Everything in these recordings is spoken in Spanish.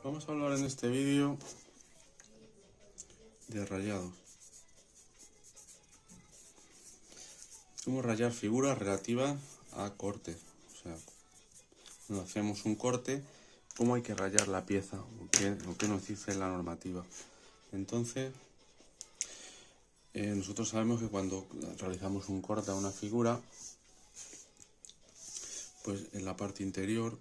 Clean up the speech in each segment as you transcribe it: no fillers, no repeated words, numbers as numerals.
Vamos a hablar en este vídeo de rayados. Cómo rayar figuras relativas a cortes. O sea, cuando hacemos un corte, cómo hay que rayar la pieza, lo que nos dice la normativa. Entonces, nosotros sabemos que cuando realizamos un corte a una figura, pues en la parte interior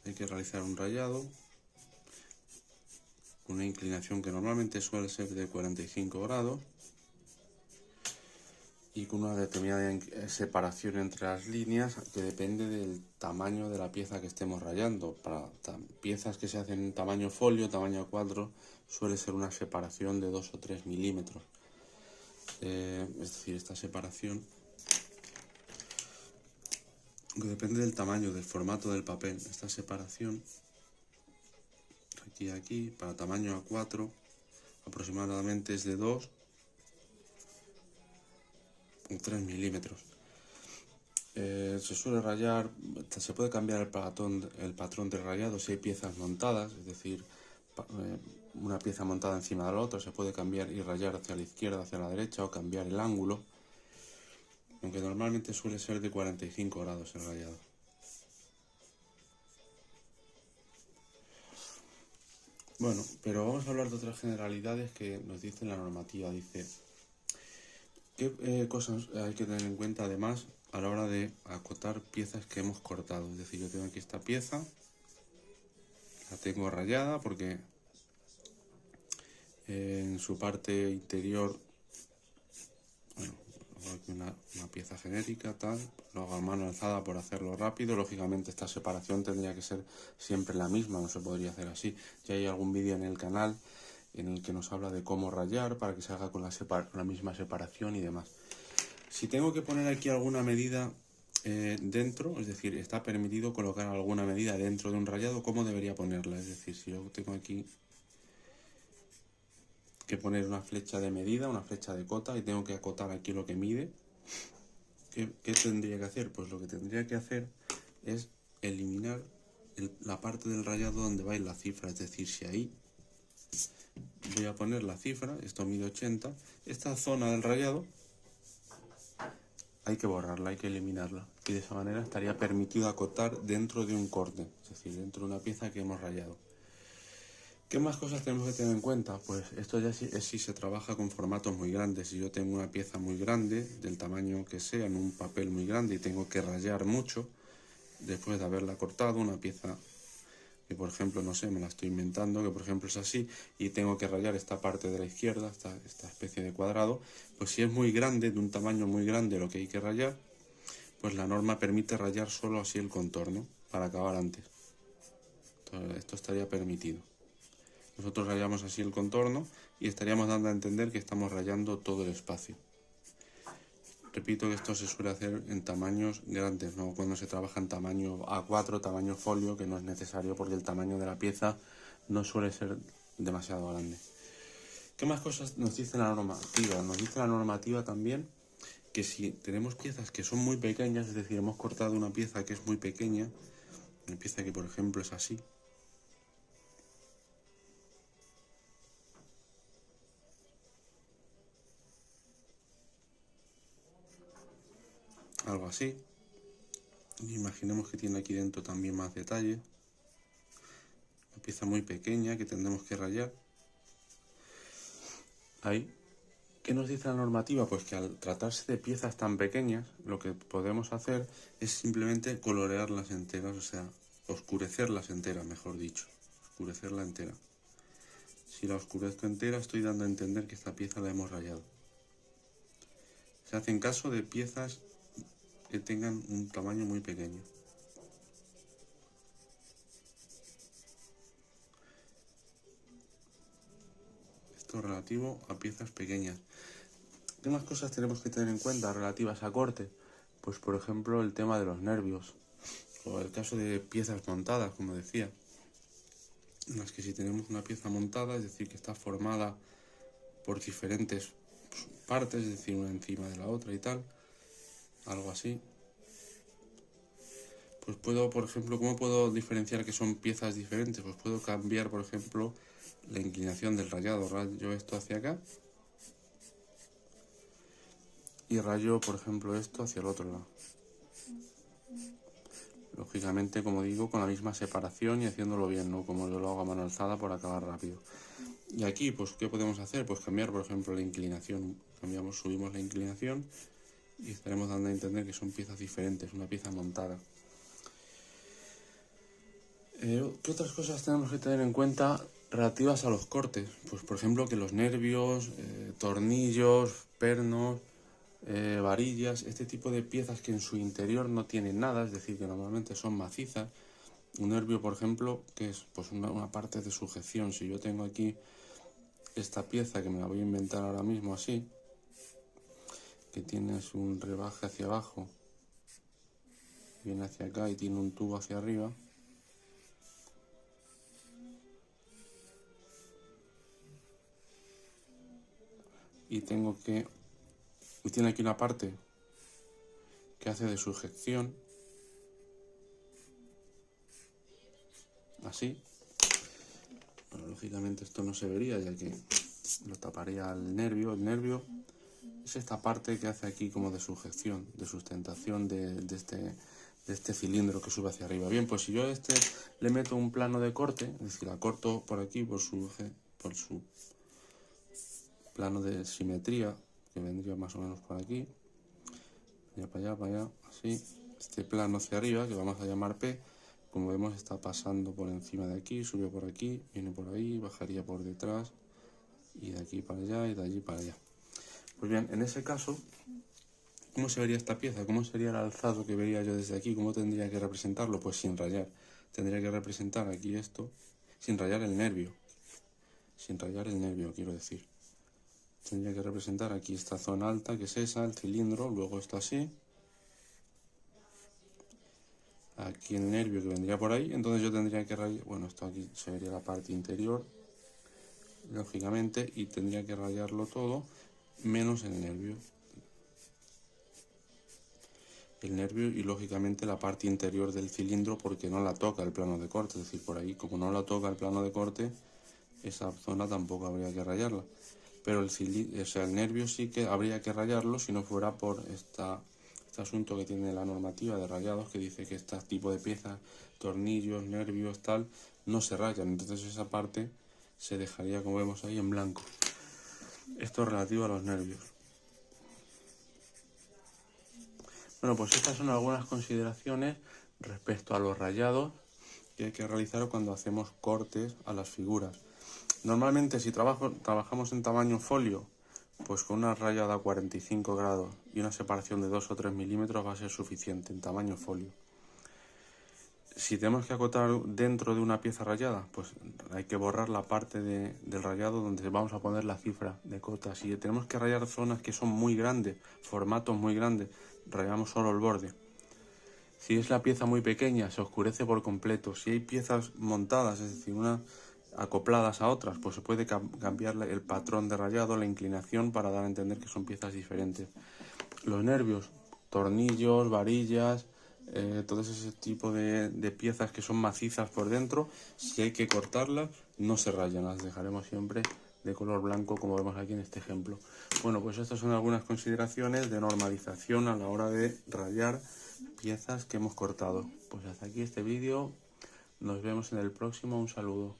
hay que realizar un rayado, una inclinación que normalmente suele ser de 45 grados y con una determinada separación entre las líneas que depende del tamaño de la pieza que estemos rayando. Para piezas que se hacen en tamaño folio, tamaño A4, suele ser una separación de 2 o 3 milímetros. Es decir, esta separación que depende del tamaño, del formato del papel. Esta separación, aquí y aquí, para tamaño A4, aproximadamente es de 2 o 3 milímetros. Se suele rayar, se puede cambiar el patrón de rayado si hay piezas montadas, es decir, una pieza montada encima de la otra, se puede cambiar y rayar hacia la izquierda, hacia la derecha o cambiar el ángulo, aunque normalmente suele ser de 45 grados el rayado. Bueno, pero vamos a hablar de otras generalidades que nos dice la normativa. Dice, ¿qué cosas hay que tener en cuenta además a la hora de acotar piezas que hemos cortado? Es decir, yo tengo aquí esta pieza, la tengo rayada porque en su parte interior, bueno, aquí una pieza genérica, tal, lo hago a mano alzada por hacerlo rápido. Lógicamente esta separación tendría que ser siempre la misma, no se podría hacer así. Ya hay algún vídeo en el canal en el que nos habla de cómo rayar para que se haga con la misma separación y demás. Si tengo que poner aquí alguna medida dentro, es decir, está permitido colocar alguna medida dentro de un rayado, ¿cómo debería ponerla? Es decir, si yo tengo aquí que poner una flecha de medida, una flecha de cota, y tengo que acotar aquí lo que mide, ¿qué tendría que hacer? Pues lo que tendría que hacer es eliminar la parte del rayado donde va a ir la cifra, es decir, si ahí voy a poner la cifra, esto mide 80, esta zona del rayado hay que borrarla, hay que eliminarla, y de esa manera estaría permitido acotar dentro de un corte, es decir, dentro de una pieza que hemos rayado. ¿Qué más cosas tenemos que tener en cuenta? Pues esto ya es si se trabaja con formatos muy grandes. Si yo tengo una pieza muy grande, del tamaño que sea, en un papel muy grande y tengo que rayar mucho, después de haberla cortado, una pieza que por ejemplo, no sé, me la estoy inventando, que por ejemplo es así, y tengo que rayar esta parte de la izquierda, esta especie de cuadrado, pues si es muy grande, de un tamaño muy grande lo que hay que rayar, pues la norma permite rayar solo así el contorno, para acabar antes. Entonces, esto estaría permitido. Nosotros rayamos así el contorno y estaríamos dando a entender que estamos rayando todo el espacio. Repito que esto se suele hacer en tamaños grandes, no cuando se trabaja en tamaño A4, tamaño folio, que no es necesario porque el tamaño de la pieza no suele ser demasiado grande. ¿Qué más cosas nos dice la normativa? Nos dice la normativa también que si tenemos piezas que son muy pequeñas, es decir, hemos cortado una pieza que es muy pequeña, una pieza que por ejemplo es así, algo así. Imaginemos que tiene aquí dentro también más detalle. Una pieza muy pequeña que tendremos que rayar. Ahí. ¿Qué nos dice la normativa? Pues que al tratarse de piezas tan pequeñas, lo que podemos hacer es simplemente colorearlas enteras, o sea, oscurecerlas enteras, mejor dicho. Oscurecerla entera. Si la oscurezco entera, estoy dando a entender que esta pieza la hemos rayado. Se hace en caso de piezas que tengan un tamaño muy pequeño. Esto relativo a piezas pequeñas. ¿Qué más cosas tenemos que tener en cuenta relativas a corte? Pues por ejemplo el tema de los nervios, o el caso de piezas montadas, como decía, en las que si tenemos una pieza montada, es decir, que está formada por diferentes partes, es decir, una encima de la otra y tal, algo así, pues puedo, por ejemplo, ¿cómo puedo diferenciar que son piezas diferentes? Pues puedo cambiar, por ejemplo, la inclinación del rayado. Rayo esto hacia acá y rayo, por ejemplo, esto hacia el otro lado. Lógicamente, como digo, con la misma separación y haciéndolo bien, no como yo lo hago a mano alzada por acabar rápido. Y aquí, pues, ¿qué podemos hacer? Pues cambiar, por ejemplo, la inclinación. Subimos la inclinación y estaremos dando a entender que son piezas diferentes, una pieza montada. ¿Qué otras cosas tenemos que tener en cuenta relativas a los cortes? Pues, por ejemplo, que los nervios, tornillos, pernos, varillas, este tipo de piezas que en su interior no tienen nada, es decir, que normalmente son macizas. Un nervio, por ejemplo, que es pues una parte de sujeción. Si yo tengo aquí esta pieza, que me la voy a inventar ahora mismo así, que tienes un rebaje hacia abajo, viene hacia acá y tiene un tubo hacia arriba, y tiene aquí una parte que hace de sujeción, así. Bueno, lógicamente esto no se vería, ya que lo taparía el nervio. El nervio es esta parte que hace aquí como de sujeción, de sustentación de este cilindro que sube hacia arriba. Bien, pues si yo a este le meto un plano de corte, es decir, la corto por aquí, por su plano de simetría, que vendría más o menos por aquí, para allá, así, este plano hacia arriba, que vamos a llamar P, como vemos está pasando por encima de aquí, sube por aquí, viene por ahí, bajaría por detrás, y de aquí para allá, y de allí para allá. Pues bien, en ese caso, ¿cómo se vería esta pieza? ¿Cómo sería el alzado que vería yo desde aquí? ¿Cómo tendría que representarlo? Pues sin rayar. Tendría que representar aquí esto, sin rayar el nervio. Sin rayar el nervio, quiero decir. Tendría que representar aquí esta zona alta, que es esa, el cilindro, luego esto así. Aquí el nervio que vendría por ahí, entonces yo tendría que rayar, bueno, esto aquí se vería la parte interior, lógicamente, y tendría que rayarlo todo, menos el nervio. El nervio y lógicamente la parte interior del cilindro, porque no la toca el plano de corte, es decir, por ahí como no la toca el plano de corte, esa zona tampoco habría que rayarla. Pero el nervio sí que habría que rayarlo si no fuera por este asunto que tiene la normativa de rayados, que dice que este tipo de piezas, tornillos, nervios, tal, no se rayan. Entonces esa parte se dejaría, como vemos ahí, en blanco. Esto es relativo a los nervios. Bueno, pues estas son algunas consideraciones respecto a los rayados que hay que realizar cuando hacemos cortes a las figuras. Normalmente si trabajamos en tamaño folio, pues con una rayada a 45 grados y una separación de 2 o 3 milímetros va a ser suficiente en tamaño folio. Si tenemos que acotar dentro de una pieza rayada, pues hay que borrar la parte del rayado donde vamos a poner la cifra de cota. Si tenemos que rayar zonas que son muy grandes, formatos muy grandes, rayamos solo el borde. Si es la pieza muy pequeña, se oscurece por completo. Si hay piezas montadas, es decir, unas acopladas a otras, pues se puede cambiar el patrón de rayado, la inclinación, para dar a entender que son piezas diferentes. Los nervios, tornillos, varillas, todo ese tipo de piezas que son macizas por dentro, si hay que cortarlas, no se rayan, las dejaremos siempre de color blanco, como vemos aquí en este ejemplo. Bueno, pues estas son algunas consideraciones de normalización a la hora de rayar piezas que hemos cortado. Pues hasta aquí este vídeo, nos vemos en el próximo, un saludo.